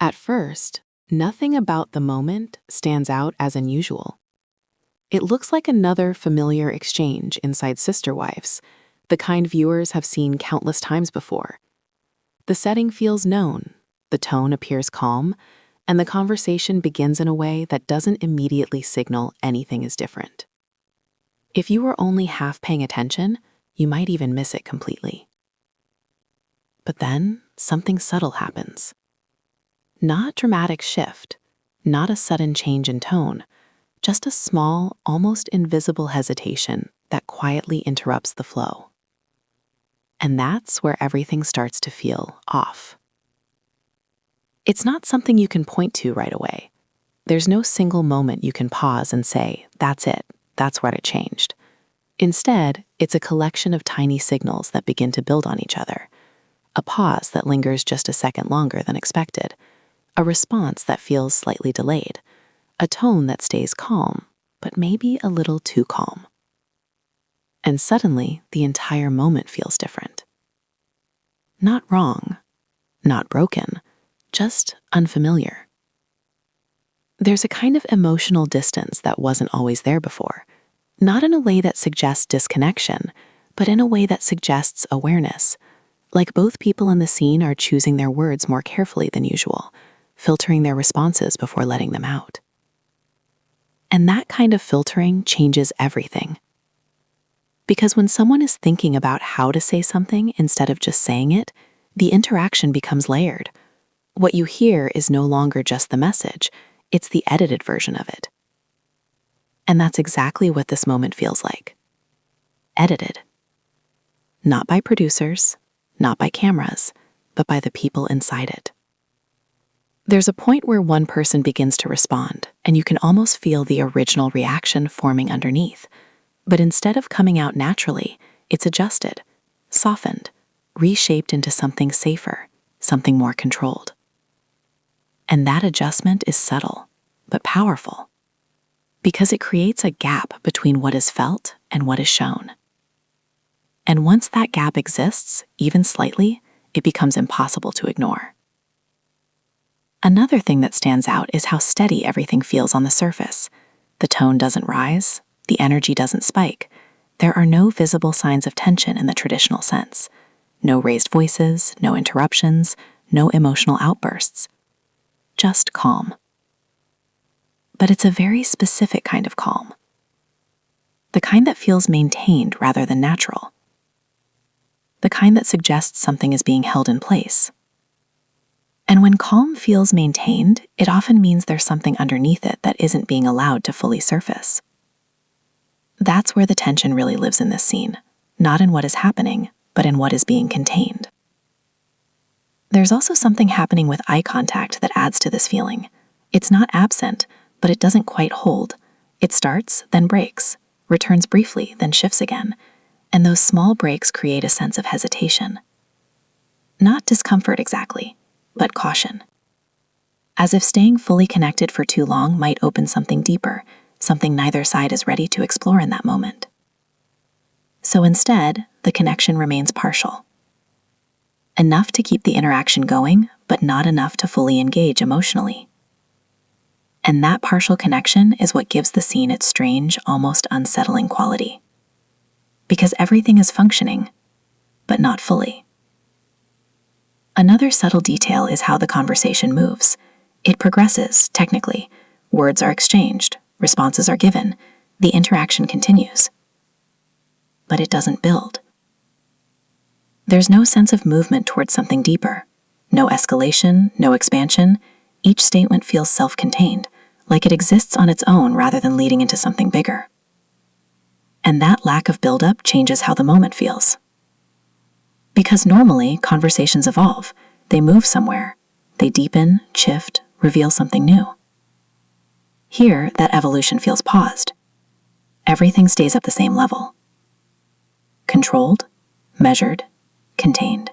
At first, nothing about the moment stands out as unusual. It looks like another familiar exchange inside sister wives, the kind viewers have seen countless times before. The setting feels known, the tone appears calm, and the conversation begins in a way that doesn't immediately signal anything is different. If you were only half paying attention, you might even miss it completely. But then, something subtle happens. Not a dramatic shift, not a sudden change in tone, just a small, almost invisible hesitation that quietly interrupts the flow. And that's where everything starts to feel off. It's not something you can point to right away. There's no single moment you can pause and say, that's it, that's what it changed. Instead, it's a collection of tiny signals that begin to build on each other. A pause that lingers just a second longer than expected. A response that feels slightly delayed. A tone that stays calm, but maybe a little too calm. And suddenly, the entire moment feels different. Not wrong, not broken, just unfamiliar. There's a kind of emotional distance that wasn't always there before, not in a way that suggests disconnection, but in a way that suggests awareness, like both people in the scene are choosing their words more carefully than usual, filtering their responses before letting them out. And that kind of filtering changes everything. Because when someone is thinking about how to say something instead of just saying it, the interaction becomes layered. What you hear is no longer just the message, it's the edited version of it. And that's exactly what this moment feels like. Edited. Not by producers, not by cameras, but by the people inside it. There's a point where one person begins to respond, and you can almost feel the original reaction forming underneath. But instead of coming out naturally, it's adjusted, softened, reshaped into something safer, something more controlled. And that adjustment is subtle, but powerful, because it creates a gap between what is felt and what is shown. And once that gap exists, even slightly, it becomes impossible to ignore. Another thing that stands out is how steady everything feels on the surface. The tone doesn't rise, the energy doesn't spike. There are no visible signs of tension in the traditional sense. No raised voices, no interruptions, no emotional outbursts. Just calm. But it's a very specific kind of calm. The kind that feels maintained rather than natural. The kind that suggests something is being held in place. And when calm feels maintained, it often means there's something underneath it that isn't being allowed to fully surface. That's where the tension really lives in this scene, not in what is happening, but in what is being contained. There's also something happening with eye contact that adds to this feeling. It's not absent, but it doesn't quite hold. It starts, then breaks, returns briefly, then shifts again, and those small breaks create a sense of hesitation. Not discomfort exactly, but caution. As if staying fully connected for too long might open something deeper, something neither side is ready to explore in that moment. So instead, the connection remains partial. Enough to keep the interaction going, but not enough to fully engage emotionally. And that partial connection is what gives the scene its strange, almost unsettling quality. Because everything is functioning, but not fully. Another subtle detail is how the conversation moves. It progresses, technically. Words are exchanged, responses are given, the interaction continues. But it doesn't build. There's no sense of movement towards something deeper. No escalation, no expansion. Each statement feels self-contained, like it exists on its own rather than leading into something bigger. And that lack of buildup changes how the moment feels. Because normally, conversations evolve. They move somewhere. They deepen, shift, reveal something new. Here, that evolution feels paused. Everything stays at the same level. Controlled, measured, contained.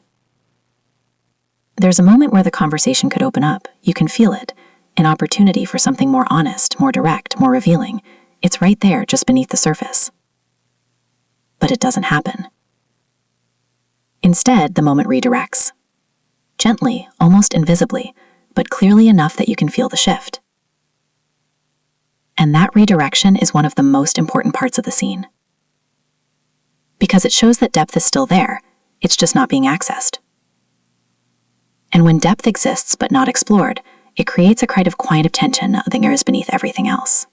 There's a moment where the conversation could open up. You can feel it. An opportunity for something more honest, more direct, more revealing. It's right there, just beneath the surface. But it doesn't happen. Instead, the moment redirects. Gently, almost invisibly, but clearly enough that you can feel the shift. And that redirection is one of the most important parts of the scene. Because it shows that depth is still there, it's just not being accessed. And when depth exists but not explored, it creates a kind of quiet tension that lingers beneath everything else.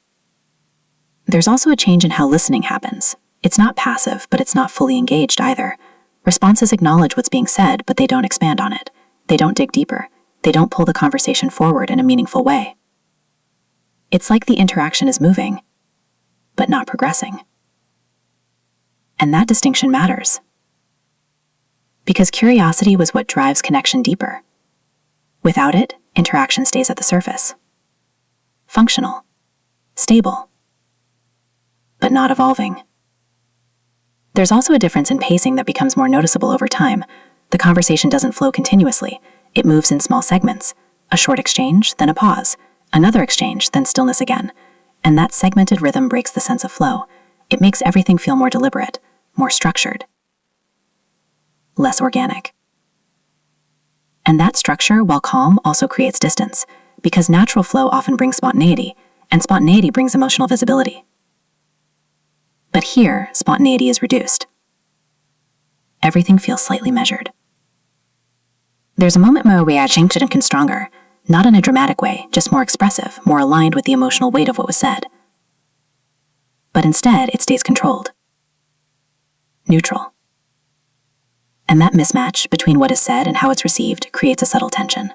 There's also a change in how listening happens. It's not passive, but it's not fully engaged either. Responses acknowledge what's being said, but they don't expand on it. They don't dig deeper. They don't pull the conversation forward in a meaningful way. It's like the interaction is moving, but not progressing. And that distinction matters. Because curiosity was what drives connection deeper. Without it, interaction stays at the surface. Functional. Stable. But not evolving. There's also a difference in pacing that becomes more noticeable over time. The conversation doesn't flow continuously. It moves in small segments. A short exchange, then a pause. Another exchange, then stillness again. And that segmented rhythm breaks the sense of flow. It makes everything feel more deliberate, more structured, less organic. And that structure, while calm, also creates distance, because natural flow often brings spontaneity, and spontaneity brings emotional visibility. But here, spontaneity is reduced. Everything feels slightly measured. There's a moment where reaction can stronger, not in a dramatic way, just more expressive, more aligned with the emotional weight of what was said. But instead, it stays controlled. Neutral. And that mismatch between what is said and how it's received creates a subtle tension.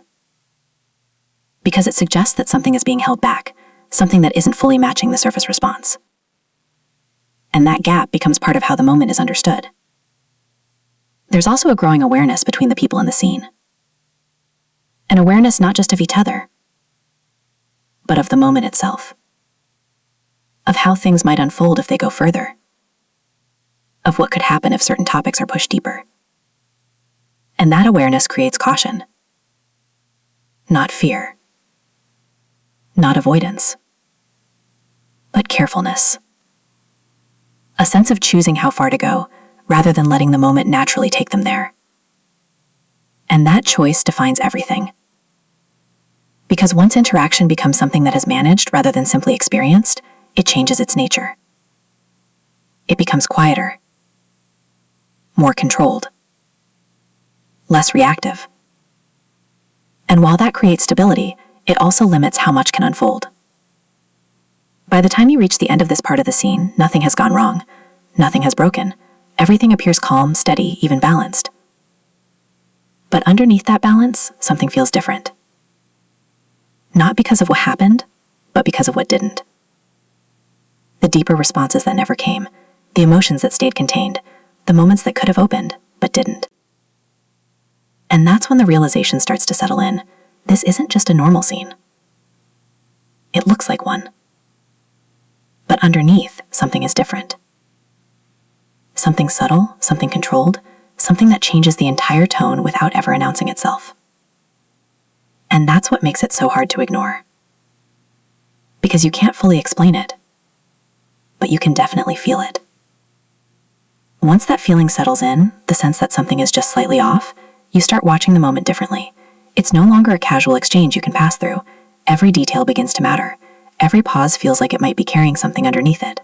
Because it suggests that something is being held back, something that isn't fully matching the surface response. And that gap becomes part of how the moment is understood. There's also a growing awareness between the people in the scene. An awareness not just of each other, but of the moment itself. Of how things might unfold if they go further. Of what could happen if certain topics are pushed deeper. And that awareness creates caution. Not fear. Not avoidance. But carefulness. A sense of choosing how far to go, rather than letting the moment naturally take them there. And that choice defines everything. Because once interaction becomes something that is managed rather than simply experienced, it changes its nature. It becomes quieter, more controlled, less reactive. And while that creates stability, it also limits how much can unfold. By the time you reach the end of this part of the scene, nothing has gone wrong. Nothing has broken. Everything appears calm, steady, even balanced. But underneath that balance, something feels different. Not because of what happened, but because of what didn't. The deeper responses that never came, the emotions that stayed contained, the moments that could have opened, but didn't. And that's when the realization starts to settle in. This isn't just a normal scene. It looks like one. But underneath, something is different. Something subtle, something controlled, something that changes the entire tone without ever announcing itself. And that's what makes it so hard to ignore. Because you can't fully explain it, but you can definitely feel it. Once that feeling settles in, the sense that something is just slightly off, you start watching the moment differently. It's no longer a casual exchange you can pass through. Every detail begins to matter. Every pause feels like it might be carrying something underneath it.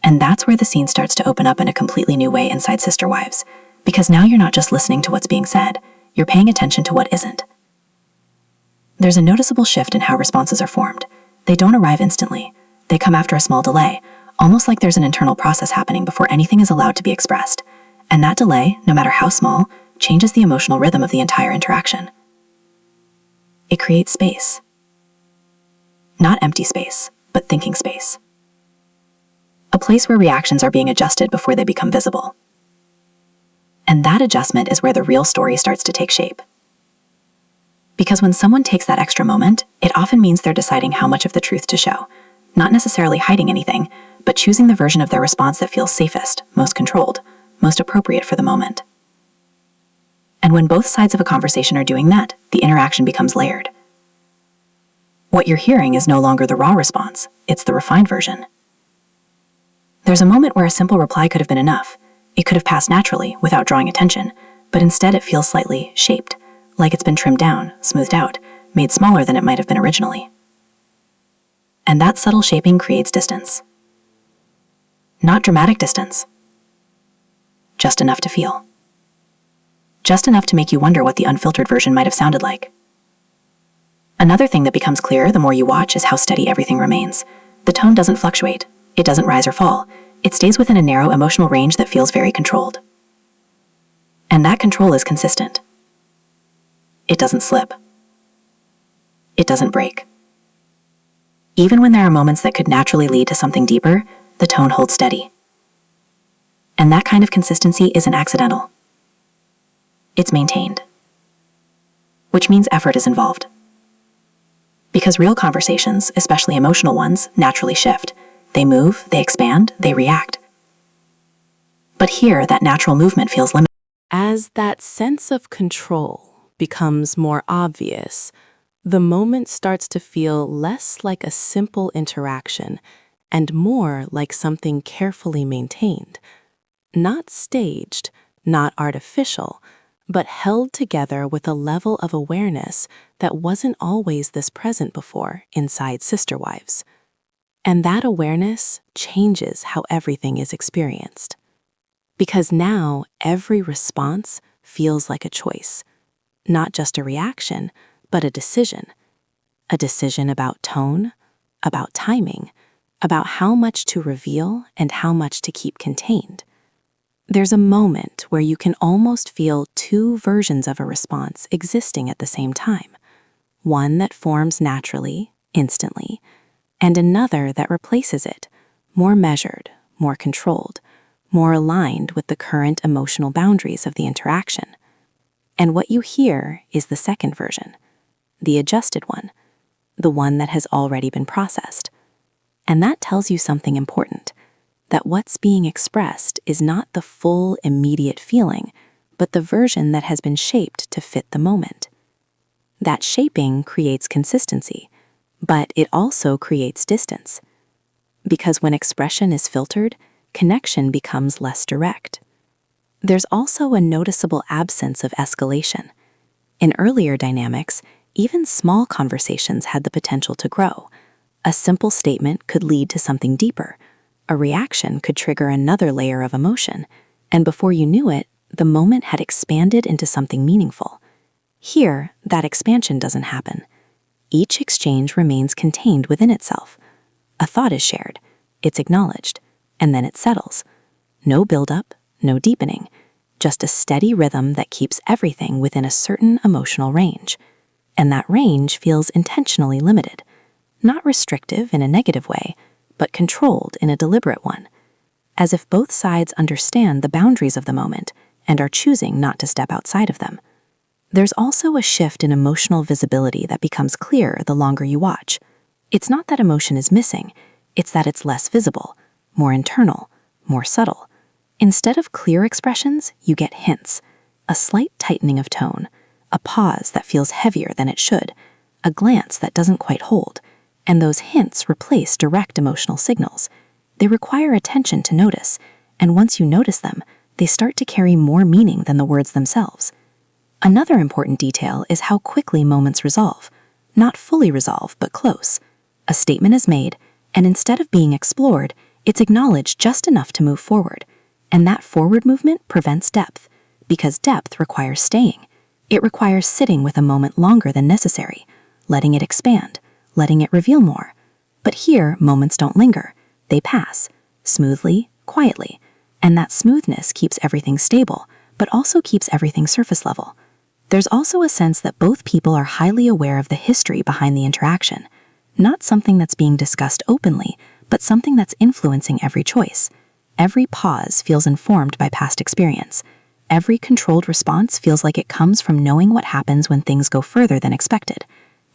And that's where the scene starts to open up in a completely new way inside Sister Wives, because now you're not just listening to what's being said, you're paying attention to what isn't. There's a noticeable shift in how responses are formed. They don't arrive instantly. They come after a small delay, almost like there's an internal process happening before anything is allowed to be expressed. And that delay, no matter how small, changes the emotional rhythm of the entire interaction. It creates space. Not empty space, but thinking space. A place where reactions are being adjusted before they become visible. And that adjustment is where the real story starts to take shape. Because when someone takes that extra moment, it often means they're deciding how much of the truth to show, not necessarily hiding anything, but choosing the version of their response that feels safest, most controlled, most appropriate for the moment. And when both sides of a conversation are doing that, the interaction becomes layered. What you're hearing is no longer the raw response, it's the refined version. There's a moment where a simple reply could have been enough. It could have passed naturally, without drawing attention, but instead it feels slightly shaped, like it's been trimmed down, smoothed out, made smaller than it might have been originally. And that subtle shaping creates distance. Not dramatic distance. Just enough to feel. Just enough to make you wonder what the unfiltered version might have sounded like. Another thing that becomes clearer the more you watch is how steady everything remains. The tone doesn't fluctuate. It doesn't rise or fall. It stays within a narrow emotional range that feels very controlled. And that control is consistent. It doesn't slip. It doesn't break. Even when there are moments that could naturally lead to something deeper, the tone holds steady. And that kind of consistency isn't accidental. It's maintained. Which means effort is involved. Because real conversations, especially emotional ones, naturally shift. They move, they expand, they react. But here, that natural movement feels limited. As that sense of control becomes more obvious, the moment starts to feel less like a simple interaction and more like something carefully maintained. Not staged, not artificial, but held together with a level of awareness that wasn't always this present before inside Sister Wives. And that awareness changes how everything is experienced. Because now every response feels like a choice, not just a reaction, but a decision. A decision about tone, about timing, about how much to reveal and how much to keep contained. There's a moment where you can almost feel two versions of a response existing at the same time. One that forms naturally, instantly, and another that replaces it, more measured, more controlled, more aligned with the current emotional boundaries of the interaction. And what you hear is the second version, the adjusted one, the one that has already been processed. And that tells you something important, that what's being expressed is not the full, immediate feeling, but the version that has been shaped to fit the moment. That shaping creates consistency, but it also creates distance. Because when expression is filtered, connection becomes less direct. There's also a noticeable absence of escalation. In earlier dynamics, even small conversations had the potential to grow. A simple statement could lead to something deeper. A reaction could trigger another layer of emotion, and before you knew it, the moment had expanded into something meaningful. Here, that expansion doesn't happen. Each exchange remains contained within itself. A thought is shared, it's acknowledged, and then it settles. No buildup, no deepening, just a steady rhythm that keeps everything within a certain emotional range. And that range feels intentionally limited, not restrictive in a negative way, but controlled in a deliberate one, as if both sides understand the boundaries of the moment and are choosing not to step outside of them. There's also a shift in emotional visibility that becomes clear the longer you watch. It's not that emotion is missing, it's that it's less visible, more internal, more subtle. Instead of clear expressions, you get hints, a slight tightening of tone, a pause that feels heavier than it should, a glance that doesn't quite hold, and those hints replace direct emotional signals. They require attention to notice, and once you notice them, they start to carry more meaning than the words themselves. Another important detail is how quickly moments resolve. Not fully resolve, but close. A statement is made, and instead of being explored, it's acknowledged just enough to move forward. And that forward movement prevents depth, because depth requires staying. It requires sitting with a moment longer than necessary, letting it expand, letting it reveal more. But here, moments don't linger. They pass, smoothly, quietly, and that smoothness keeps everything stable, but also keeps everything surface level. There's also a sense that both people are highly aware of the history behind the interaction, not something that's being discussed openly, but something that's influencing every choice. Every pause feels informed by past experience. Every controlled response feels like it comes from knowing what happens when things go further than expected.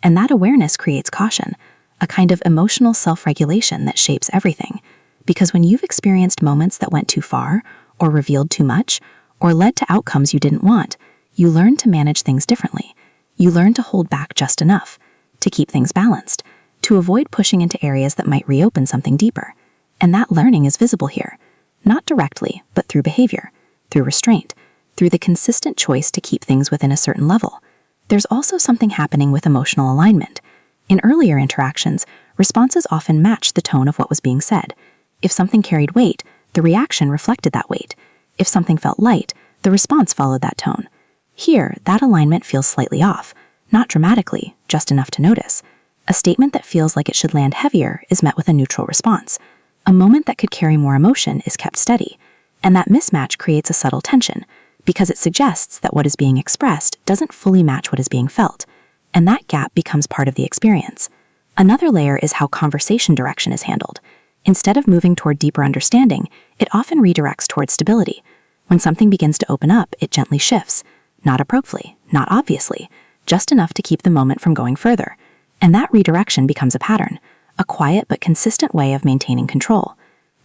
And that awareness creates caution, a kind of emotional self-regulation that shapes everything. Because when you've experienced moments that went too far, or revealed too much, or led to outcomes you didn't want, you learn to manage things differently. You learn to hold back just enough, to keep things balanced, to avoid pushing into areas that might reopen something deeper. And that learning is visible here, not directly, but through behavior, through restraint, through the consistent choice to keep things within a certain level. There's also something happening with emotional alignment. In earlier interactions, responses often matched the tone of what was being said. If something carried weight, the reaction reflected that weight. If something felt light, the response followed that tone. Here, that alignment feels slightly off, not dramatically, just enough to notice. A statement that feels like it should land heavier is met with a neutral response. A moment that could carry more emotion is kept steady, and that mismatch creates a subtle tension, because it suggests that what is being expressed doesn't fully match what is being felt, and that gap becomes part of the experience. Another layer is how conversation direction is handled. Instead of moving toward deeper understanding, it often redirects toward stability. When something begins to open up, it gently shifts, not abruptly, not obviously, just enough to keep the moment from going further. And that redirection becomes a pattern, a quiet but consistent way of maintaining control.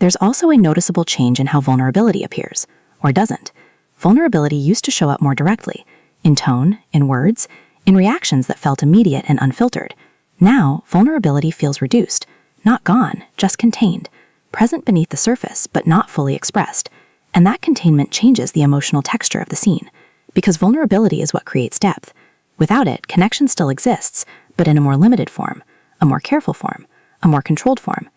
There's also a noticeable change in how vulnerability appears, or doesn't. Vulnerability used to show up more directly, in tone, in words, in reactions that felt immediate and unfiltered. Now, vulnerability feels reduced, not gone, just contained, present beneath the surface, but not fully expressed. And that containment changes the emotional texture of the scene, because vulnerability is what creates depth. Without it, connection still exists, but in a more limited form, a more careful form, a more controlled form.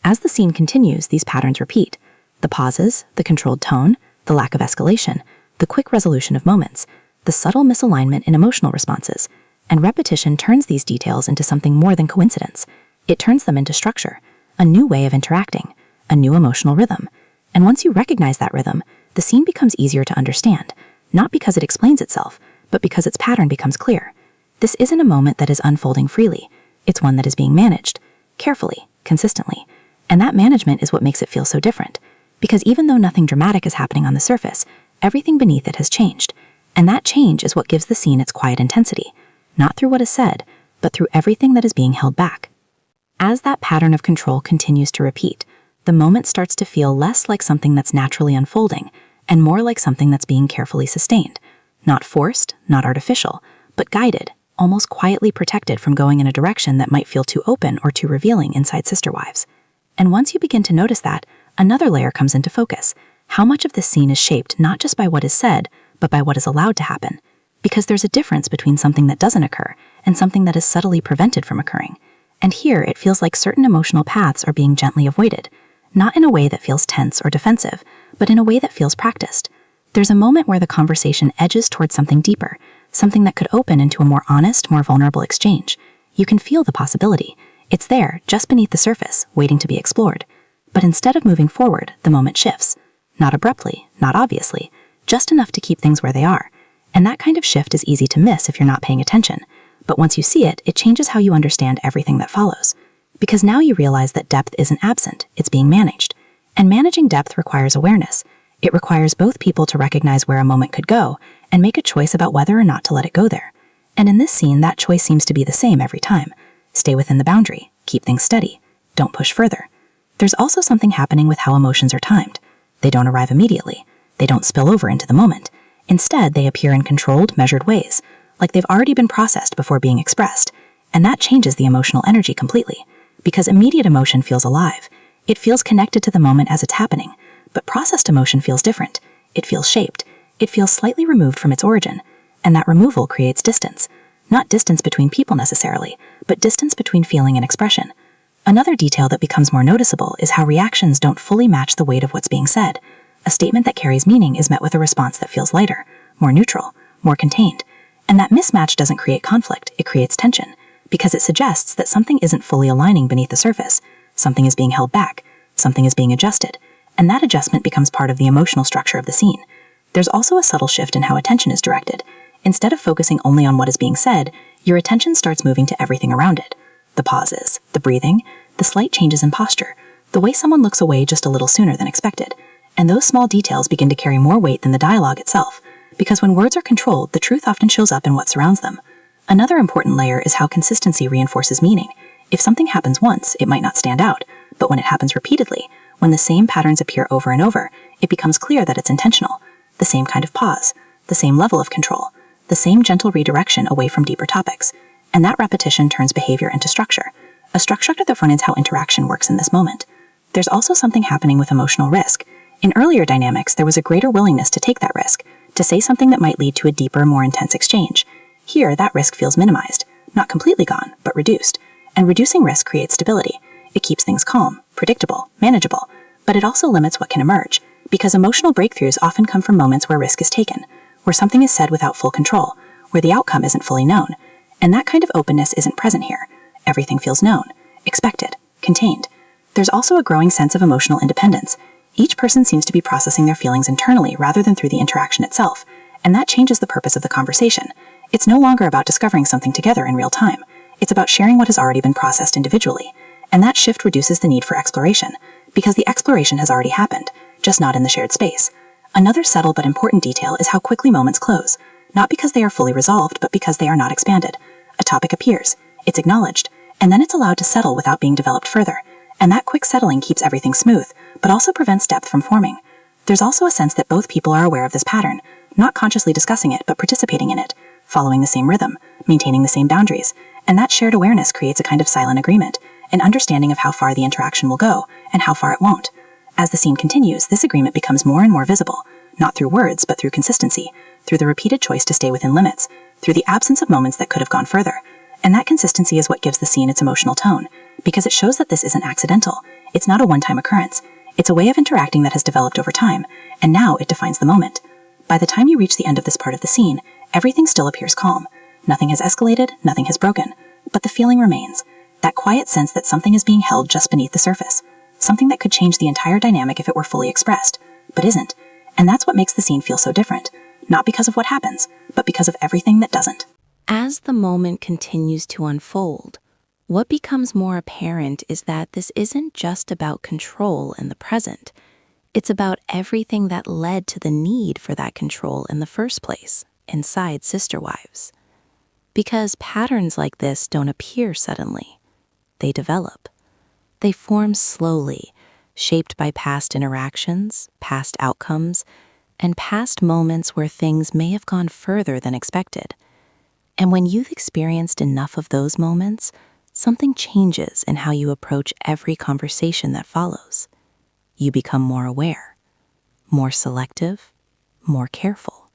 As the scene continues, these patterns repeat. The pauses, the controlled tone, the lack of escalation, the quick resolution of moments, the subtle misalignment in emotional responses, and repetition turns these details into something more than coincidence. It turns them into structure, a new way of interacting, a new emotional rhythm. And once you recognize that rhythm, the scene becomes easier to understand, not because it explains itself, but because its pattern becomes clear. This isn't a moment that is unfolding freely. It's one that is being managed, carefully, consistently. And that management is what makes it feel so different. Because even though nothing dramatic is happening on the surface, everything beneath it has changed. And that change is what gives the scene its quiet intensity, not through what is said, but through everything that is being held back. As that pattern of control continues to repeat, the moment starts to feel less like something that's naturally unfolding, and more like something that's being carefully sustained. Not forced, not artificial, but guided, almost quietly protected from going in a direction that might feel too open or too revealing inside Sister Wives. And once you begin to notice that, another layer comes into focus. How much of this scene is shaped not just by what is said, but by what is allowed to happen. Because there's a difference between something that doesn't occur and something that is subtly prevented from occurring. And here it feels like certain emotional paths are being gently avoided, not in a way that feels tense or defensive, but in a way that feels practiced. There's a moment where the conversation edges towards something deeper, something that could open into a more honest, more vulnerable exchange. You can feel the possibility. It's there, just beneath the surface, waiting to be explored. But instead of moving forward, the moment shifts. Not abruptly, not obviously, just enough to keep things where they are. And that kind of shift is easy to miss if you're not paying attention. But once you see it, it changes how you understand everything that follows. Because now you realize that depth isn't absent, it's being managed. And managing depth requires awareness. It requires both people to recognize where a moment could go and make a choice about whether or not to let it go there. And in this scene, that choice seems to be the same every time. Stay within the boundary, keep things steady, don't push further. There's also something happening with how emotions are timed. They don't arrive immediately. They don't spill over into the moment. Instead, they appear in controlled, measured ways, like they've already been processed before being expressed. And that changes the emotional energy completely, because immediate emotion feels alive. It feels connected to the moment as it's happening, but processed emotion feels different. It feels shaped. It feels slightly removed from its origin, and that removal creates distance. Not distance between people necessarily, but distance between feeling and expression. Another detail that becomes more noticeable is how reactions don't fully match the weight of what's being said. A statement that carries meaning is met with a response that feels lighter, more neutral, more contained. And that mismatch doesn't create conflict, it creates tension, because it suggests that something isn't fully aligning beneath the surface. Something is being held back, something is being adjusted, and that adjustment becomes part of the emotional structure of the scene. There's also a subtle shift in how attention is directed. Instead of focusing only on what is being said, your attention starts moving to everything around it. The pauses, the breathing, the slight changes in posture, the way someone looks away just a little sooner than expected. And those small details begin to carry more weight than the dialogue itself, because when words are controlled, the truth often shows up in what surrounds them. Another important layer is how consistency reinforces meaning. If something happens once, it might not stand out, but when it happens repeatedly, when the same patterns appear over and over, it becomes clear that it's intentional. The same kind of pause, the same level of control, the same gentle redirection away from deeper topics. And that repetition turns behavior into structure. A structure that defines how interaction works in this moment. There's also something happening with emotional risk. In earlier dynamics, there was a greater willingness to take that risk, to say something that might lead to a deeper, more intense exchange. Here, that risk feels minimized, not completely gone, but reduced. And reducing risk creates stability. It keeps things calm, predictable, manageable, but it also limits what can emerge, because emotional breakthroughs often come from moments where risk is taken, where something is said without full control, where the outcome isn't fully known. And that kind of openness isn't present here. Everything feels known, expected, contained. There's also a growing sense of emotional independence. Each person seems to be processing their feelings internally rather than through the interaction itself, and that changes the purpose of the conversation. It's no longer about discovering something together in real time. It's about sharing what has already been processed individually. And that shift reduces the need for exploration, because the exploration has already happened, just not in the shared space. Another subtle but important detail is how quickly moments close, not because they are fully resolved, but because they are not expanded. A topic appears, it's acknowledged, and then it's allowed to settle without being developed further. And that quick settling keeps everything smooth, but also prevents depth from forming. There's also a sense that both people are aware of this pattern, not consciously discussing it, but participating in it, following the same rhythm, maintaining the same boundaries. And that shared awareness creates a kind of silent agreement, an understanding of how far the interaction will go and how far it won't. As the scene continues, this agreement becomes more and more visible, not through words, but through consistency, through the repeated choice to stay within limits, through the absence of moments that could have gone further. And that consistency is what gives the scene its emotional tone, because it shows that this isn't accidental. It's not a one-time occurrence. It's a way of interacting that has developed over time, and now it defines the moment. By the time you reach the end of this part of the scene, everything still appears calm. Nothing has escalated, nothing has broken, but the feeling remains. That quiet sense that something is being held just beneath the surface. Something that could change the entire dynamic if it were fully expressed, but isn't. And that's what makes the scene feel so different. Not because of what happens, but because of everything that doesn't. As the moment continues to unfold, what becomes more apparent is that this isn't just about control in the present. It's about everything that led to the need for that control in the first place, inside Sister Wives. Because patterns like this don't appear suddenly. They develop. They form slowly, shaped by past interactions, past outcomes, and past moments where things may have gone further than expected. And when you've experienced enough of those moments, something changes in how you approach every conversation that follows. You become more aware, more selective, more careful.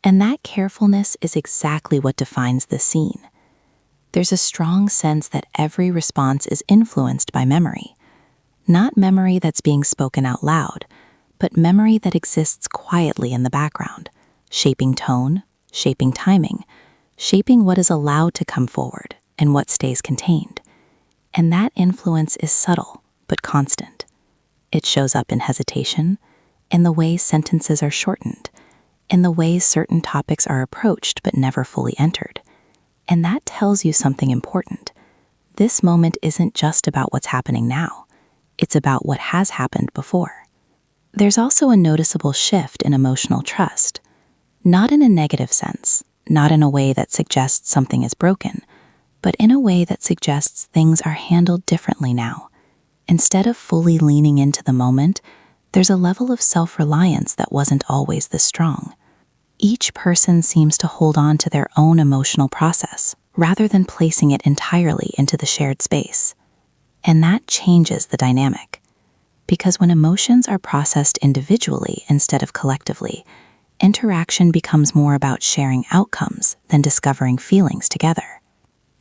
And that carefulness is exactly what defines the scene. There's a strong sense that every response is influenced by memory. Not memory that's being spoken out loud, but memory that exists quietly in the background, shaping tone, shaping timing, shaping what is allowed to come forward and what stays contained. And that influence is subtle, but constant. It shows up in hesitation, in the way sentences are shortened, in the way certain topics are approached but never fully entered. And that tells you something important. This moment isn't just about what's happening now. It's about what has happened before. There's also a noticeable shift in emotional trust. Not in a negative sense, not in a way that suggests something is broken, but in a way that suggests things are handled differently now. Instead of fully leaning into the moment, there's a level of self-reliance that wasn't always this strong. Each person seems to hold on to their own emotional process, rather than placing it entirely into the shared space. And that changes the dynamic. Because when emotions are processed individually instead of collectively, interaction becomes more about sharing outcomes than discovering feelings together.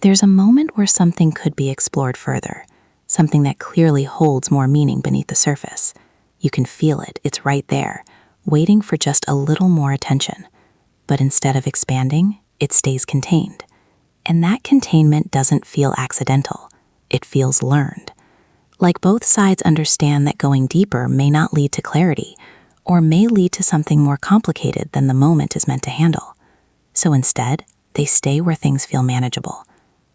There's a moment where something could be explored further, something that clearly holds more meaning beneath the surface. You can feel it, it's right there, waiting for just a little more attention. But instead of expanding, it stays contained. And that containment doesn't feel accidental, it feels learned. Like both sides understand that going deeper may not lead to clarity, or may lead to something more complicated than the moment is meant to handle. So instead, they stay where things feel manageable.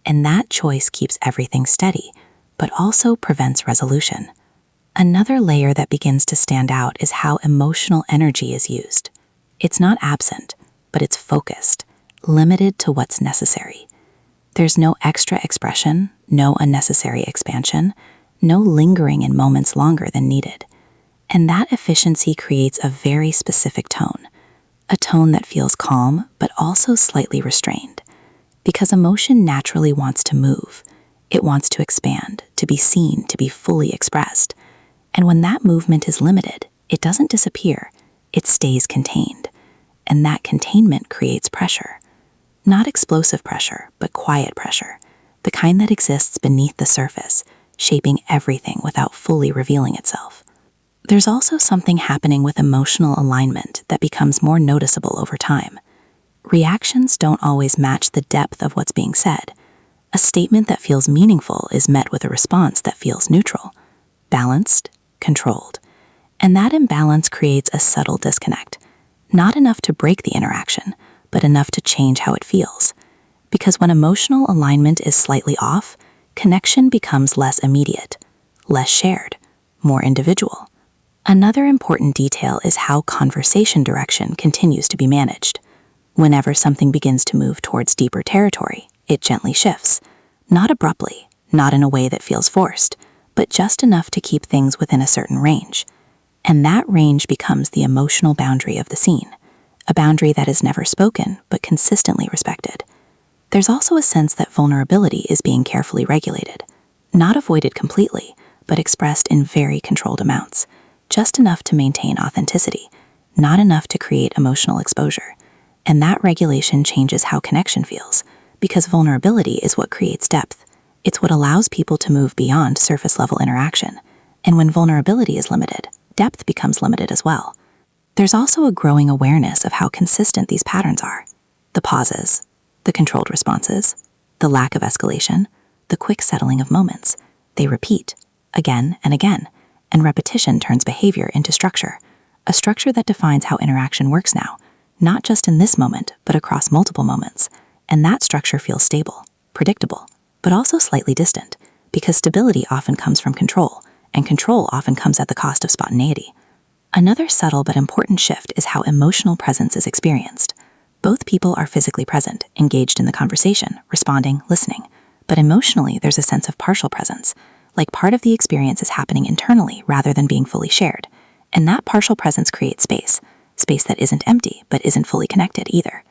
And that choice keeps everything steady, but also prevents resolution. Another layer that begins to stand out is how emotional energy is used. It's not absent, but it's focused, limited to what's necessary. There's no extra expression, no unnecessary expansion, no lingering in moments longer than needed. And that efficiency creates a very specific tone, a tone that feels calm, but also slightly restrained. Because emotion naturally wants to move. It wants to expand, to be seen, to be fully expressed. And when that movement is limited, it doesn't disappear, it stays contained. And that containment creates pressure. Not explosive pressure, but quiet pressure, the kind that exists beneath the surface, shaping everything without fully revealing itself. There's also something happening with emotional alignment that becomes more noticeable over time. Reactions don't always match the depth of what's being said. A statement that feels meaningful is met with a response that feels neutral, balanced, controlled. And that imbalance creates a subtle disconnect, not enough to break the interaction, but enough to change how it feels. Because when emotional alignment is slightly off, connection becomes less immediate, less shared, more individual. Another important detail is how conversation direction continues to be managed. Whenever something begins to move towards deeper territory, it gently shifts. Not abruptly, not in a way that feels forced, but just enough to keep things within a certain range. And that range becomes the emotional boundary of the scene, a boundary that is never spoken but consistently respected. There's also a sense that vulnerability is being carefully regulated, not avoided completely, but expressed in very controlled amounts, just enough to maintain authenticity, not enough to create emotional exposure. And that regulation changes how connection feels, because vulnerability is what creates depth. It's what allows people to move beyond surface-level interaction. And when vulnerability is limited, depth becomes limited as well. There's also a growing awareness of how consistent these patterns are. The pauses, the controlled responses, the lack of escalation, the quick settling of moments. They repeat, again and again, and repetition turns behavior into structure, a structure that defines how interaction works now, not just in this moment, but across multiple moments. And that structure feels stable, predictable, but also slightly distant, because stability often comes from control, and control often comes at the cost of spontaneity. Another subtle but important shift is how emotional presence is experienced. Both people are physically present, engaged in the conversation, responding, listening. But emotionally, there's a sense of partial presence, like part of the experience is happening internally rather than being fully shared. And that partial presence creates space that isn't empty but isn't fully connected either.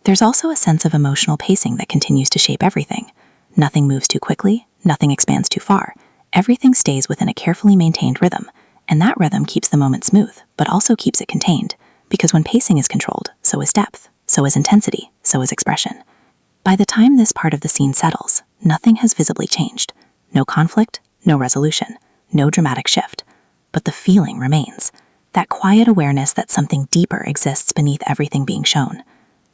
There's also a sense of emotional pacing that continues to shape everything. Nothing moves too quickly, nothing expands too far. Everything stays within a carefully maintained rhythm, and that rhythm keeps the moment smooth, but also keeps it contained, because when pacing is controlled, so is depth, so is intensity, so is expression. By the time this part of the scene settles, nothing has visibly changed. No conflict, no resolution, no dramatic shift. But the feeling remains. That quiet awareness that something deeper exists beneath everything being shown.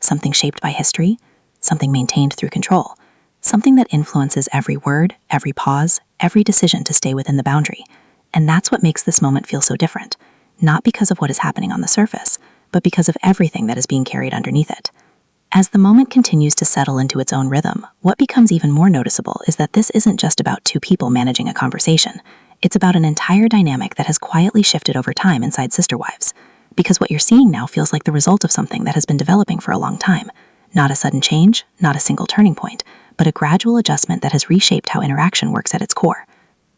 Something shaped by history, something maintained through control, something that influences every word, every pause, every decision to stay within the boundary. And that's what makes this moment feel so different, not because of what is happening on the surface, but because of everything that is being carried underneath it. As the moment continues to settle into its own rhythm, what becomes even more noticeable is that this isn't just about two people managing a conversation. It's about an entire dynamic that has quietly shifted over time inside Sister Wives. Because what you're seeing now feels like the result of something that has been developing for a long time. Not a sudden change, not a single turning point, but a gradual adjustment that has reshaped how interaction works at its core.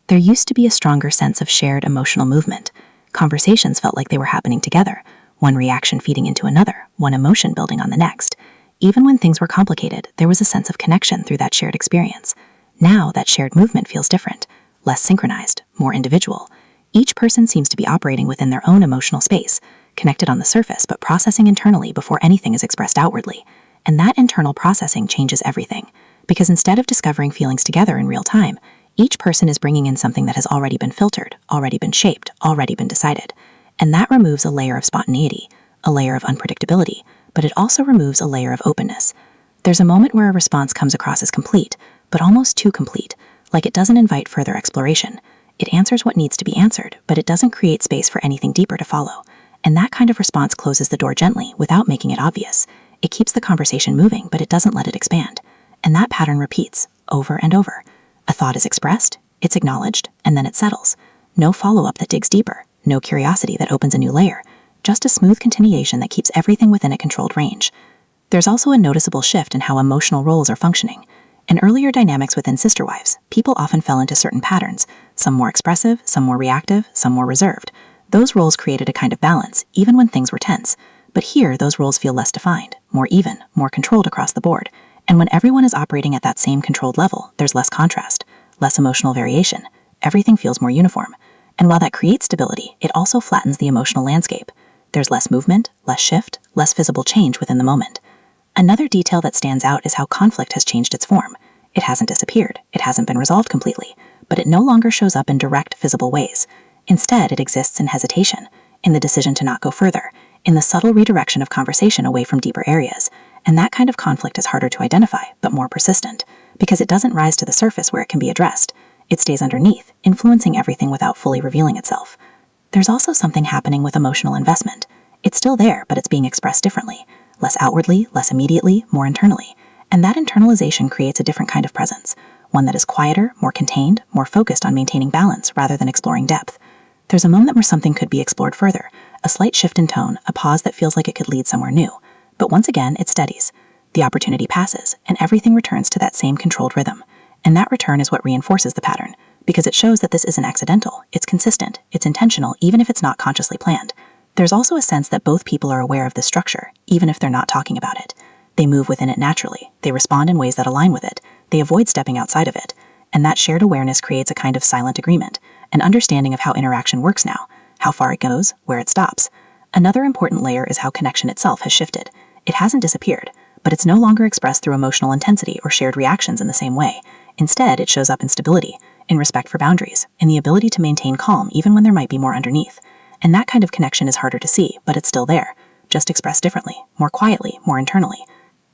There used to be a stronger sense of shared emotional movement. Conversations felt like they were happening together, one reaction feeding into another, one emotion building on the next. Even when things were complicated, there was a sense of connection through that shared experience. Now, that shared movement feels different, less synchronized, more individual. Each person seems to be operating within their own emotional space, connected on the surface but processing internally before anything is expressed outwardly. And that internal processing changes everything, because instead of discovering feelings together in real time, each person is bringing in something that has already been filtered, already been shaped, already been decided. And that removes a layer of spontaneity, a layer of unpredictability, but it also removes a layer of openness. There's a moment where a response comes across as complete, but almost too complete, like it doesn't invite further exploration. It answers what needs to be answered, but it doesn't create space for anything deeper to follow. And that kind of response closes the door gently without making it obvious. It keeps the conversation moving, but it doesn't let it expand. And that pattern repeats over and over. A thought is expressed, it's acknowledged, and then it settles. No follow-up that digs deeper, no curiosity that opens a new layer, just a smooth continuation that keeps everything within a controlled range. There's also a noticeable shift in how emotional roles are functioning. In earlier dynamics within Sister Wives, people often fell into certain patterns, some more expressive, some more reactive, some more reserved. Those roles created a kind of balance, even when things were tense. But here, those roles feel less defined, more even, more controlled across the board. And when everyone is operating at that same controlled level, there's less contrast, less emotional variation. Everything feels more uniform. And while that creates stability, it also flattens the emotional landscape. There's less movement, less shift, less visible change within the moment. Another detail that stands out is how conflict has changed its form. It hasn't disappeared, it hasn't been resolved completely, but it no longer shows up in direct, visible ways. Instead, it exists in hesitation, in the decision to not go further, in the subtle redirection of conversation away from deeper areas. And that kind of conflict is harder to identify, but more persistent, because it doesn't rise to the surface where it can be addressed. It stays underneath, influencing everything without fully revealing itself. There's also something happening with emotional investment. It's still there, but it's being expressed differently. Less outwardly, less immediately, more internally. And that internalization creates a different kind of presence, one that is quieter, more contained, more focused on maintaining balance rather than exploring depth. There's a moment where something could be explored further, a slight shift in tone, a pause that feels like it could lead somewhere new. But once again, it steadies. The opportunity passes, and everything returns to that same controlled rhythm. And that return is what reinforces the pattern, because it shows that this isn't accidental, it's consistent, it's intentional, even if it's not consciously planned. There's also a sense that both people are aware of this structure, even if they're not talking about it. They move within it naturally, they respond in ways that align with it, they avoid stepping outside of it. And that shared awareness creates a kind of silent agreement, an understanding of how interaction works now, how far it goes, where it stops. Another important layer is how connection itself has shifted. It hasn't disappeared, but it's no longer expressed through emotional intensity or shared reactions in the same way. Instead, it shows up in stability, in respect for boundaries, in the ability to maintain calm even when there might be more underneath. And that kind of connection is harder to see, but it's still there, just expressed differently, more quietly, more internally.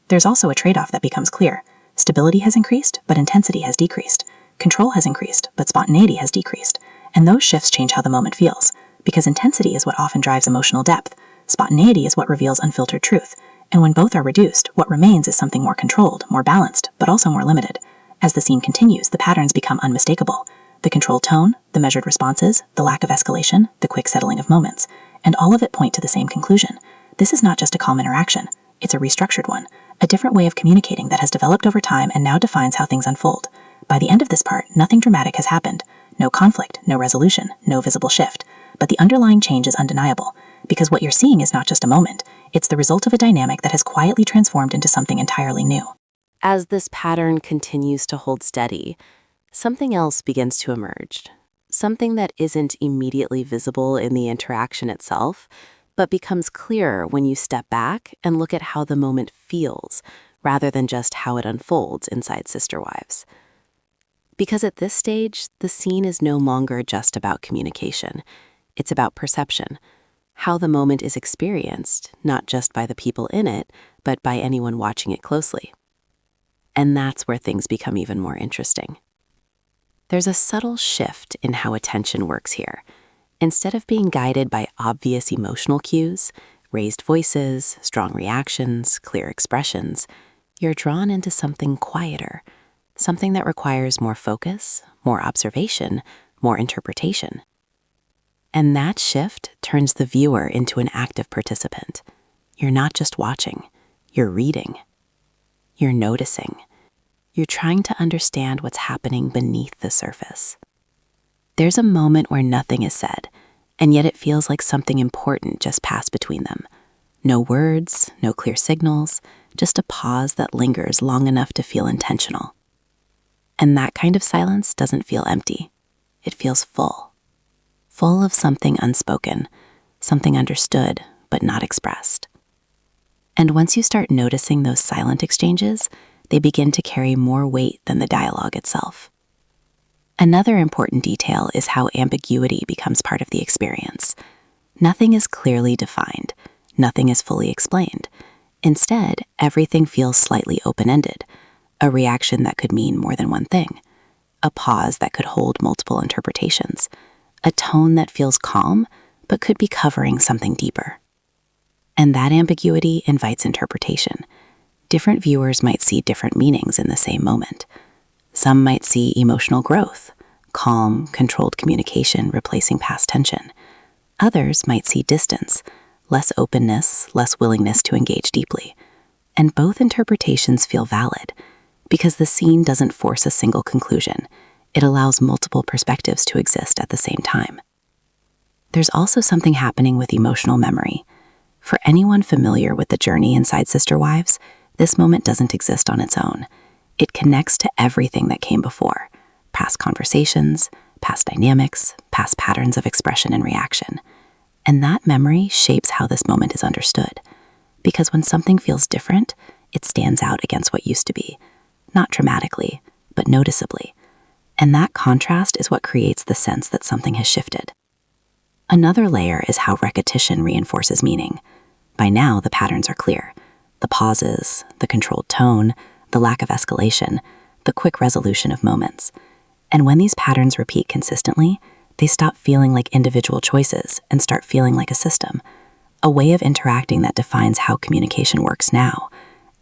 There's also a trade-off that becomes clear. Stability has increased, but intensity has decreased. Control has increased, but spontaneity has decreased. And those shifts change how the moment feels, because intensity is what often drives emotional depth. Spontaneity is what reveals unfiltered truth. And when both are reduced, what remains is something more controlled, more balanced, but also more limited. As the scene continues, the patterns become unmistakable. The controlled tone, the measured responses, the lack of escalation, the quick settling of moments, and all of it point to the same conclusion. This is not just a calm interaction, it's a restructured one, a different way of communicating that has developed over time and now defines how things unfold. By the end of this part, nothing dramatic has happened. No conflict, no resolution, no visible shift. But the underlying change is undeniable, because what you're seeing is not just a moment, it's the result of a dynamic that has quietly transformed into something entirely new. As this pattern continues to hold steady, something else begins to emerge. Something that isn't immediately visible in the interaction itself, but becomes clearer when you step back and look at how the moment feels, rather than just how it unfolds inside Sister Wives. Because at this stage, the scene is no longer just about communication. It's about perception, how the moment is experienced, not just by the people in it, but by anyone watching it closely. And that's where things become even more interesting. There's a subtle shift in how attention works here. Instead of being guided by obvious emotional cues, raised voices, strong reactions, clear expressions, you're drawn into something quieter, something that requires more focus, more observation, more interpretation. And that shift turns the viewer into an active participant. You're not just watching, you're reading. You're noticing. You're trying to understand what's happening beneath the surface. There's a moment where nothing is said, and yet it feels like something important just passed between them. No words, no clear signals, just a pause that lingers long enough to feel intentional. And that kind of silence doesn't feel empty. It feels full. Full of something unspoken, something understood but not expressed. And once you start noticing those silent exchanges, they begin to carry more weight than the dialogue itself. Another important detail is how ambiguity becomes part of the experience. Nothing is clearly defined. Nothing is fully explained. Instead, everything feels slightly open-ended, a reaction that could mean more than one thing, a pause that could hold multiple interpretations, a tone that feels calm but could be covering something deeper. And that ambiguity invites interpretation. Different viewers might see different meanings in the same moment. Some might see emotional growth, calm, controlled communication replacing past tension. Others might see distance, less openness, less willingness to engage deeply. And both interpretations feel valid, because the scene doesn't force a single conclusion. It allows multiple perspectives to exist at the same time. There's also something happening with emotional memory. For anyone familiar with the journey inside Sister Wives, this moment doesn't exist on its own. It connects to everything that came before, past conversations, past dynamics, past patterns of expression and reaction. And that memory shapes how this moment is understood. Because when something feels different, It stands out against what used to be, not dramatically, but noticeably. And that contrast is what creates the sense that something has shifted. Another layer is how repetition reinforces meaning. By now, the patterns are clear. The pauses, the controlled tone, the lack of escalation, the quick resolution of moments. And when these patterns repeat consistently, they stop feeling like individual choices and start feeling like a system, a way of interacting that defines how communication works now.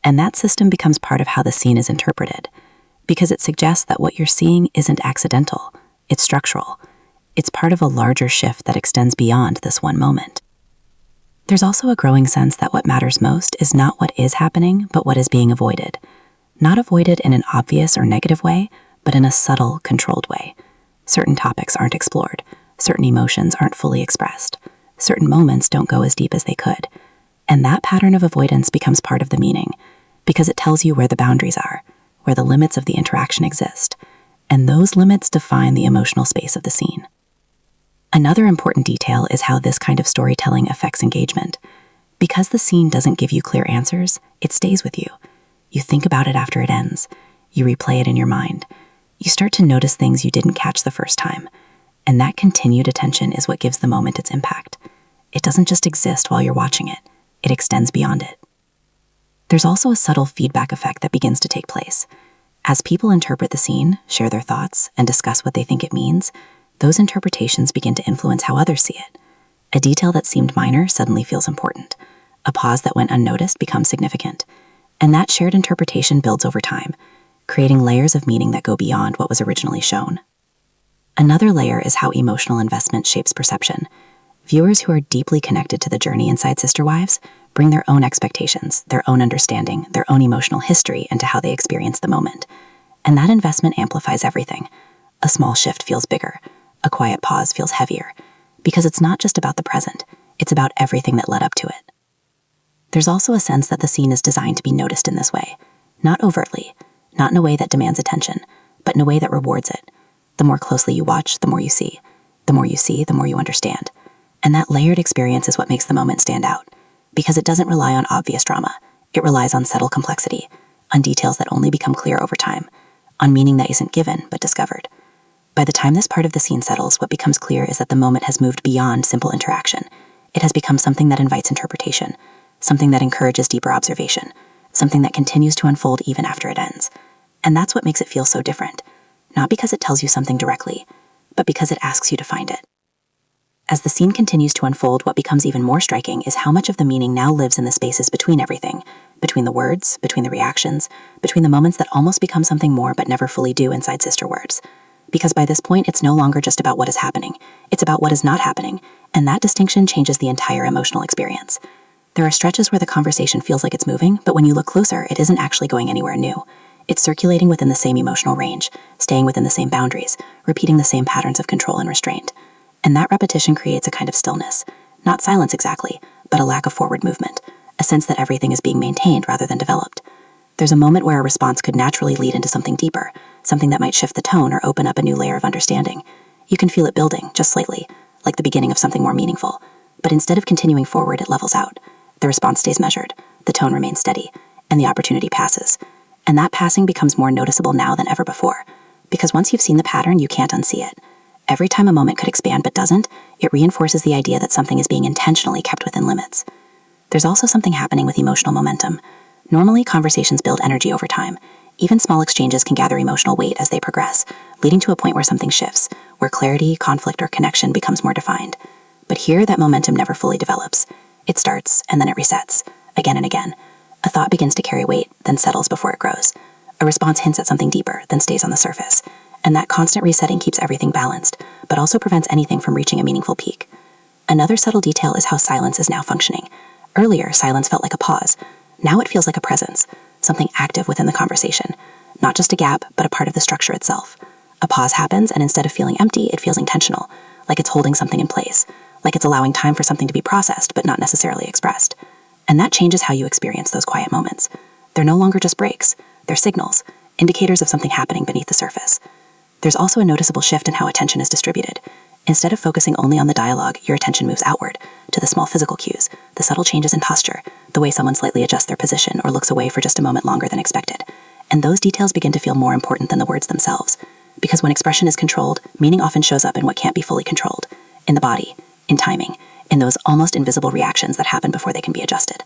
And that system becomes part of how the scene is interpreted, because it suggests that what you're seeing isn't accidental, it's structural. It's part of a larger shift that extends beyond this one moment. There's also a growing sense that what matters most is not what is happening, but what is being avoided. Not avoided in an obvious or negative way, but in a subtle, controlled way. Certain topics aren't explored. Certain emotions aren't fully expressed. Certain moments don't go as deep as they could. And that pattern of avoidance becomes part of the meaning, because it tells you where the boundaries are, where the limits of the interaction exist, and those limits define the emotional space of the scene. Another important detail is how this kind of storytelling affects engagement. Because the scene doesn't give you clear answers, it stays with you. You think about it after it ends. You replay it in your mind. You start to notice things you didn't catch the first time. And that continued attention is what gives the moment its impact. It doesn't just exist while you're watching it. It extends beyond it. There's also a subtle feedback effect that begins to take place. As people interpret the scene, share their thoughts, and discuss what they think it means, those interpretations begin to influence how others see it. A detail that seemed minor suddenly feels important. A pause that went unnoticed becomes significant. And that shared interpretation builds over time, creating layers of meaning that go beyond what was originally shown. Another layer is how emotional investment shapes perception. Viewers who are deeply connected to the journey inside Sister Wives bring their own expectations, their own understanding, their own emotional history into how they experience the moment. And that investment amplifies everything. A small shift feels bigger. A quiet pause feels heavier, because it's not just about the present, it's about everything that led up to it. There's also a sense that the scene is designed to be noticed in this way, not overtly, not in a way that demands attention, but in a way that rewards it. The more closely you watch, the more you see. The more you see, the more you understand. And that layered experience is what makes the moment stand out, because it doesn't rely on obvious drama. It relies on subtle complexity, on details that only become clear over time, on meaning that isn't given, but discovered. By the time this part of the scene settles, what becomes clear is that the moment has moved beyond simple interaction. It has become something that invites interpretation, something that encourages deeper observation, something that continues to unfold even after it ends. And that's what makes it feel so different, not because it tells you something directly, but because it asks you to find it. As the scene continues to unfold, what becomes even more striking is how much of the meaning now lives in the spaces between everything, between the words, between the reactions, between the moments that almost become something more but never fully do inside Sister Words. Because by this point, it's no longer just about what is happening, it's about what is not happening, and that distinction changes the entire emotional experience. There are stretches where the conversation feels like it's moving, but when you look closer, it isn't actually going anywhere new. It's circulating within the same emotional range, staying within the same boundaries, repeating the same patterns of control and restraint. And that repetition creates a kind of stillness, not silence exactly, but a lack of forward movement, a sense that everything is being maintained rather than developed. There's a moment where a response could naturally lead into something deeper, something that might shift the tone or open up a new layer of understanding. You can feel it building, just slightly, like the beginning of something more meaningful. But instead of continuing forward, it levels out. The response stays measured, the tone remains steady, and the opportunity passes. And that passing becomes more noticeable now than ever before, because once you've seen the pattern, you can't unsee it. Every time a moment could expand but doesn't, it reinforces the idea that something is being intentionally kept within limits. There's also something happening with emotional momentum. Normally, conversations build energy over time. Even small exchanges can gather emotional weight as they progress, leading to a point where something shifts, where clarity, conflict, or connection becomes more defined. But here, that momentum never fully develops. It starts, and then it resets, again and again. A thought begins to carry weight, then settles before it grows. A response hints at something deeper, then stays on the surface. And that constant resetting keeps everything balanced, but also prevents anything from reaching a meaningful peak. Another subtle detail is how silence is now functioning. Earlier, silence felt like a pause. Now it feels like a presence, something active within the conversation. Not just a gap, but a part of the structure itself. A pause happens, and instead of feeling empty, it feels intentional, like it's holding something in place, like it's allowing time for something to be processed, but not necessarily expressed. And that changes how you experience those quiet moments. They're no longer just breaks, they're signals, indicators of something happening beneath the surface. There's also a noticeable shift in how attention is distributed. Instead of focusing only on the dialogue, your attention moves outward, to the small physical cues, the subtle changes in posture, the way someone slightly adjusts their position or looks away for just a moment longer than expected. And those details begin to feel more important than the words themselves. Because when expression is controlled, meaning often shows up in what can't be fully controlled. In the body, in timing, in those almost invisible reactions that happen before they can be adjusted.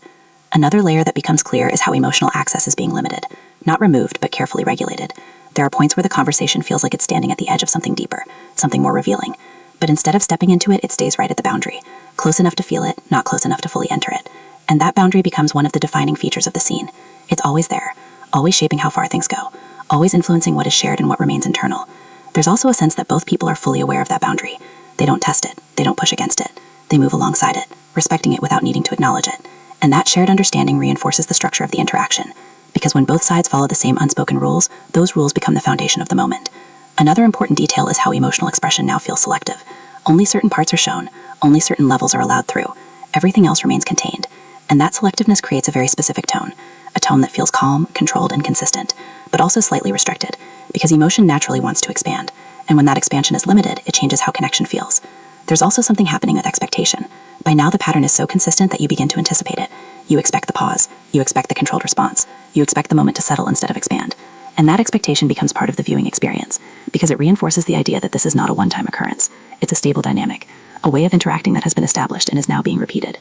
Another layer that becomes clear is how emotional access is being limited. Not removed, but carefully regulated. There are points where the conversation feels like it's standing at the edge of something deeper, something more revealing. But instead of stepping into it, it stays right at the boundary. Close enough to feel it, not close enough to fully enter it. And that boundary becomes one of the defining features of the scene. It's always there, always shaping how far things go, always influencing what is shared and what remains internal. There's also a sense that both people are fully aware of that boundary. They don't test it, they don't push against it. They move alongside it, respecting it without needing to acknowledge it. And that shared understanding reinforces the structure of the interaction. Because when both sides follow the same unspoken rules, those rules become the foundation of the moment. Another important detail is how emotional expression now feels selective. Only certain parts are shown, only certain levels are allowed through. Everything else remains contained. And that selectiveness creates a very specific tone, a tone that feels calm, controlled, and consistent, but also slightly restricted, because emotion naturally wants to expand. And when that expansion is limited, it changes how connection feels. There's also something happening with expectation. By now, the pattern is so consistent that you begin to anticipate it. You expect the pause. You expect the controlled response. You expect the moment to settle instead of expand. And that expectation becomes part of the viewing experience, because it reinforces the idea that this is not a one-time occurrence. It's a stable dynamic, a way of interacting that has been established and is now being repeated.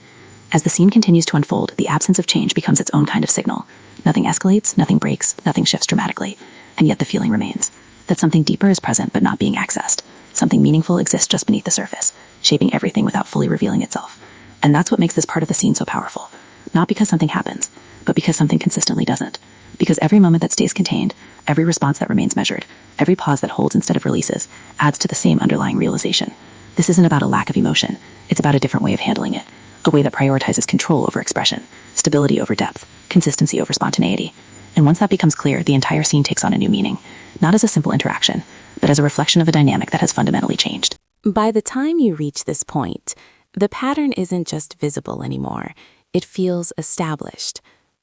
As the scene continues to unfold, the absence of change becomes its own kind of signal. Nothing escalates, nothing breaks, nothing shifts dramatically. And yet the feeling remains, that something deeper is present but not being accessed. Something meaningful exists just beneath the surface, shaping everything without fully revealing itself. And that's what makes this part of the scene so powerful. Not because something happens, but because something consistently doesn't. Because every moment that stays contained, every response that remains measured, every pause that holds instead of releases, adds to the same underlying realization. This isn't about a lack of emotion. It's about a different way of handling it. A way that prioritizes control over expression, stability over depth, consistency over spontaneity. And once that becomes clear, the entire scene takes on a new meaning. Not as a simple interaction, but as a reflection of a dynamic that has fundamentally changed. By the time you reach this point, the pattern isn't just visible anymore. It feels established.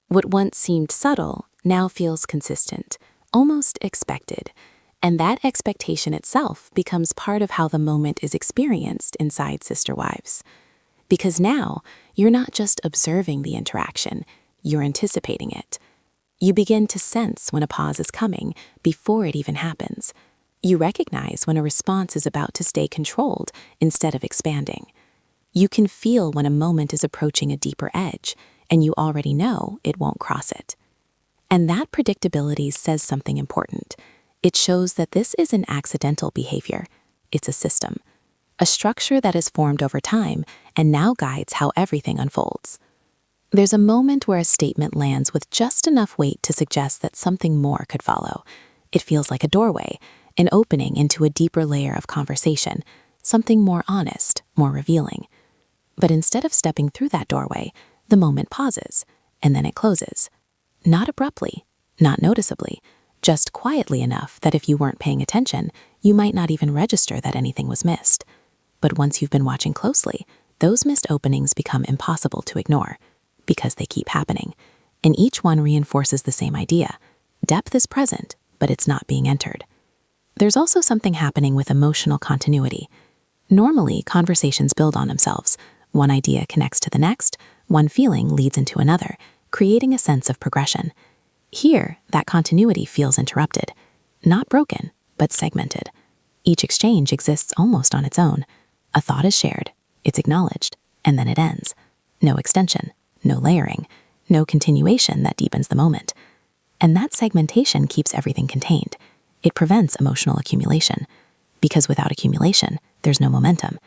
What once seemed subtle now feels consistent, almost expected. And that expectation itself becomes part of how the moment is experienced inside Sister Wives. Because now, you're not just observing the interaction, you're anticipating it. You begin to sense when a pause is coming before it even happens. You recognize when a response is about to stay controlled instead of expanding. You can feel when a moment is approaching a deeper edge, and you already know it won't cross it. And that predictability says something important. It shows that this isn't accidental behavior. It's a system, a structure that has formed over time and now guides how everything unfolds. There's a moment where a statement lands with just enough weight to suggest that something more could follow. It feels like a doorway, an opening into a deeper layer of conversation, something more honest, more revealing. But instead of stepping through that doorway, the moment pauses, and then it closes. Not abruptly, not noticeably, just quietly enough that if you weren't paying attention, you might not even register that anything was missed. But once you've been watching closely, those missed openings become impossible to ignore, because they keep happening, and each one reinforces the same idea. Depth is present, but it's not being entered. There's also something happening with emotional continuity. Normally, conversations build on themselves. One idea connects to the next, one feeling leads into another, creating a sense of progression. Here, that continuity feels interrupted. Not broken, but segmented. Each exchange exists almost on its own. A thought is shared, it's acknowledged, and then it ends. No extension, no layering, no continuation that deepens the moment. And that segmentation keeps everything contained. It prevents emotional accumulation. Because without accumulation, there's no momentum.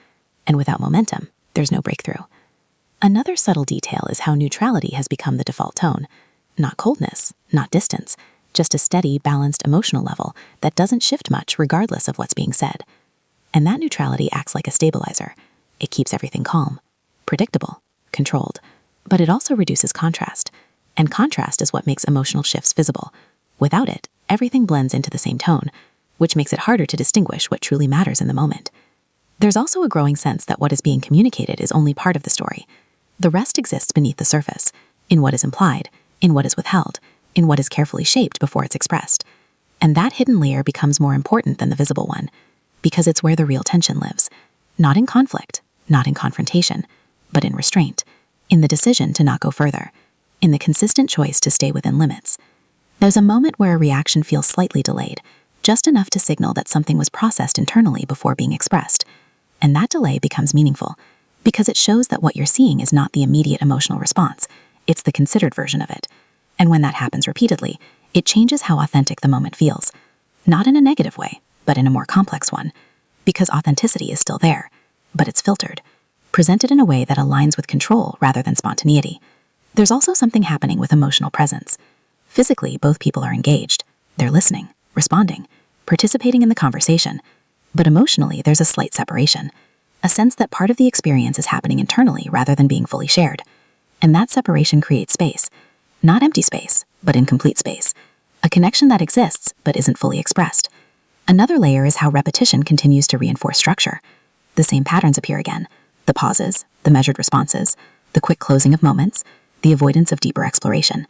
And without momentum, there's no breakthrough. Another subtle detail is how neutrality has become the default tone. Not coldness, not distance, just a steady, balanced emotional level that doesn't shift much regardless of what's being said. And that neutrality acts like a stabilizer. It keeps everything calm, predictable, controlled. But it also reduces contrast. And contrast is what makes emotional shifts visible. Without it, everything blends into the same tone, which makes it harder to distinguish what truly matters in the moment. There's also a growing sense that what is being communicated is only part of the story. The rest exists beneath the surface, in what is implied, in what is withheld, in what is carefully shaped before it's expressed. And that hidden layer becomes more important than the visible one, because it's where the real tension lives. not in conflict, not in confrontation, but in restraint, in the decision to not go further, in the consistent choice to stay within limits. There's a moment where a reaction feels slightly delayed, just enough to signal that something was processed internally before being expressed. And that delay becomes meaningful, because it shows that what you're seeing is not the immediate emotional response, it's the considered version of it. And when that happens repeatedly, it changes how authentic the moment feels. Not in a negative way, but in a more complex one, because authenticity is still there, but it's filtered, presented in a way that aligns with control rather than spontaneity. There's also something happening with emotional presence. Physically, both people are engaged. They're listening, responding, participating in the conversation. But emotionally, there's a slight separation, a sense that part of the experience is happening internally rather than being fully shared. And that separation creates space. Not empty space, but incomplete space. A connection that exists, but isn't fully expressed. Another layer is how repetition continues to reinforce structure. The same patterns appear again. The pauses, the measured responses, the quick closing of moments, the avoidance of deeper exploration.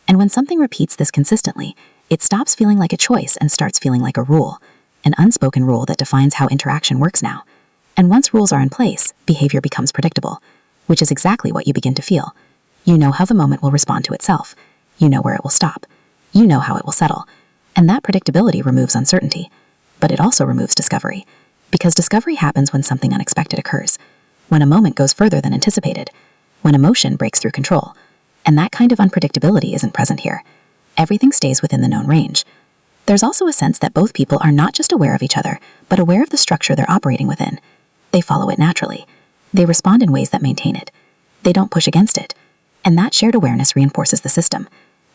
And when something repeats this consistently, it stops feeling like a choice and starts feeling like a rule, an unspoken rule that defines how interaction works now. And once rules are in place, behavior becomes predictable, which is exactly what you begin to feel. You know how the moment will respond to itself. You know where it will stop. You know how it will settle. And that predictability removes uncertainty. But it also removes discovery, because discovery happens when something unexpected occurs, when a moment goes further than anticipated, when emotion breaks through control. And that kind of unpredictability isn't present here. Everything stays within the known range. There's also a sense that both people are not just aware of each other, but aware of the structure they're operating within. They follow it naturally. They respond in ways that maintain it. They don't push against it. And that shared awareness reinforces the system.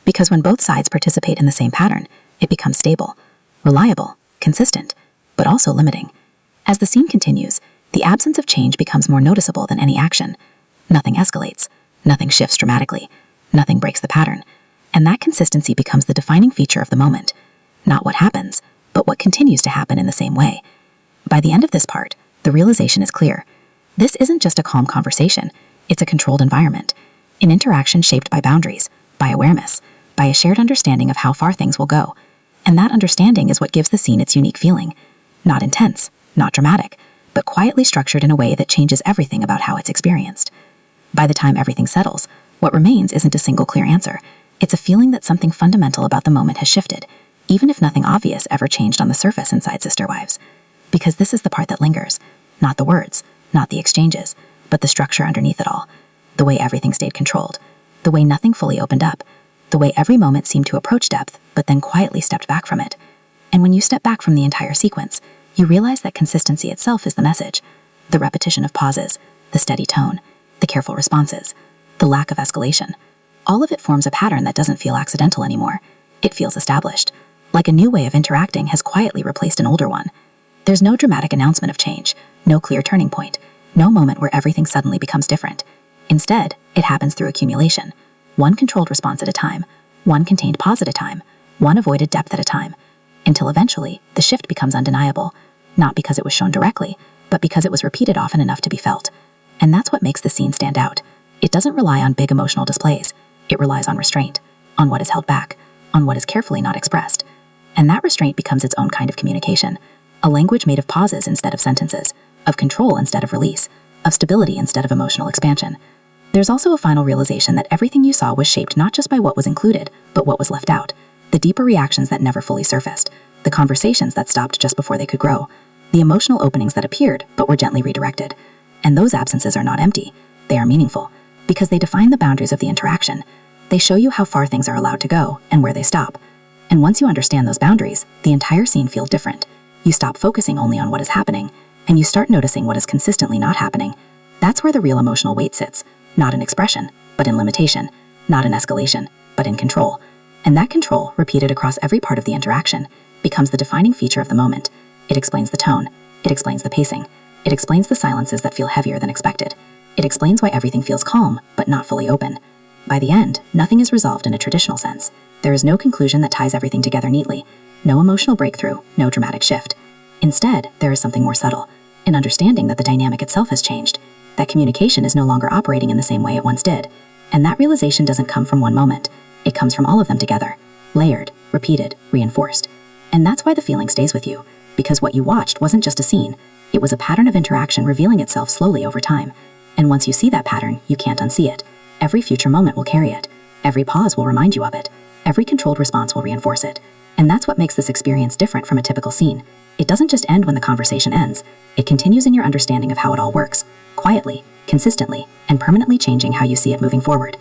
Because when both sides participate in the same pattern, it becomes stable, reliable, consistent, but also limiting. As the scene continues, the absence of change becomes more noticeable than any action. Nothing escalates. Nothing shifts dramatically. Nothing breaks the pattern. And that consistency becomes the defining feature of the moment. Not what happens, but what continues to happen in the same way. By the end of this part, the realization is clear. This isn't just a calm conversation. It's a controlled environment. An interaction shaped by boundaries, by awareness, by a shared understanding of how far things will go. And that understanding is what gives the scene its unique feeling. Not intense, not dramatic, but quietly structured in a way that changes everything about how it's experienced. By the time everything settles, what remains isn't a single clear answer. It's a feeling that something fundamental about the moment has shifted, even if nothing obvious ever changed on the surface inside Sister Wives. Because this is the part that lingers. Not the words, not the exchanges, but the structure underneath it all. The way everything stayed controlled. The way nothing fully opened up. The way every moment seemed to approach depth, but then quietly stepped back from it. And when you step back from the entire sequence, you realize that consistency itself is the message. The repetition of pauses, the steady tone, the careful responses, the lack of escalation. All of it forms a pattern that doesn't feel accidental anymore. It feels established, like a new way of interacting has quietly replaced an older one. There's no dramatic announcement of change, no clear turning point, no moment where everything suddenly becomes different. Instead, it happens through accumulation. One controlled response at a time, one contained pause at a time, one avoided depth at a time, until eventually the shift becomes undeniable, not because it was shown directly, but because it was repeated often enough to be felt. And that's what makes the scene stand out. It doesn't rely on big emotional displays. It relies on restraint, on what is held back, on what is carefully not expressed. And that restraint becomes its own kind of communication, a language made of pauses instead of sentences, of control instead of release, of stability instead of emotional expansion. There's also a final realization that everything you saw was shaped not just by what was included, but what was left out. The deeper reactions that never fully surfaced, the conversations that stopped just before they could grow, the emotional openings that appeared but were gently redirected. And those absences are not empty, they are meaningful, because they define the boundaries of the interaction. They show you how far things are allowed to go and where they stop. And once you understand those boundaries, the entire scene feels different. You stop focusing only on what is happening, and you start noticing what is consistently not happening. That's where the real emotional weight sits, not in expression, but in limitation, not in escalation, but in control. And that control, repeated across every part of the interaction, becomes the defining feature of the moment. It explains the tone, it explains the pacing, it explains the silences that feel heavier than expected. It explains why everything feels calm, but not fully open. By the end, nothing is resolved in a traditional sense. There is no conclusion that ties everything together neatly, no emotional breakthrough, no dramatic shift. Instead, there is something more subtle, an understanding that the dynamic itself has changed, that communication is no longer operating in the same way it once did. And that realization doesn't come from one moment. It comes from all of them together, layered, repeated, reinforced. And that's why the feeling stays with you, because what you watched wasn't just a scene, It was a pattern of interaction revealing itself slowly over time. And once you see that pattern, you can't unsee it. Every future moment will carry it. Every pause will remind you of it. Every controlled response will reinforce it. And that's what makes this experience different from a typical scene. It doesn't just end when the conversation ends. It continues in your understanding of how it all works, quietly, consistently, and permanently changing how you see it moving forward.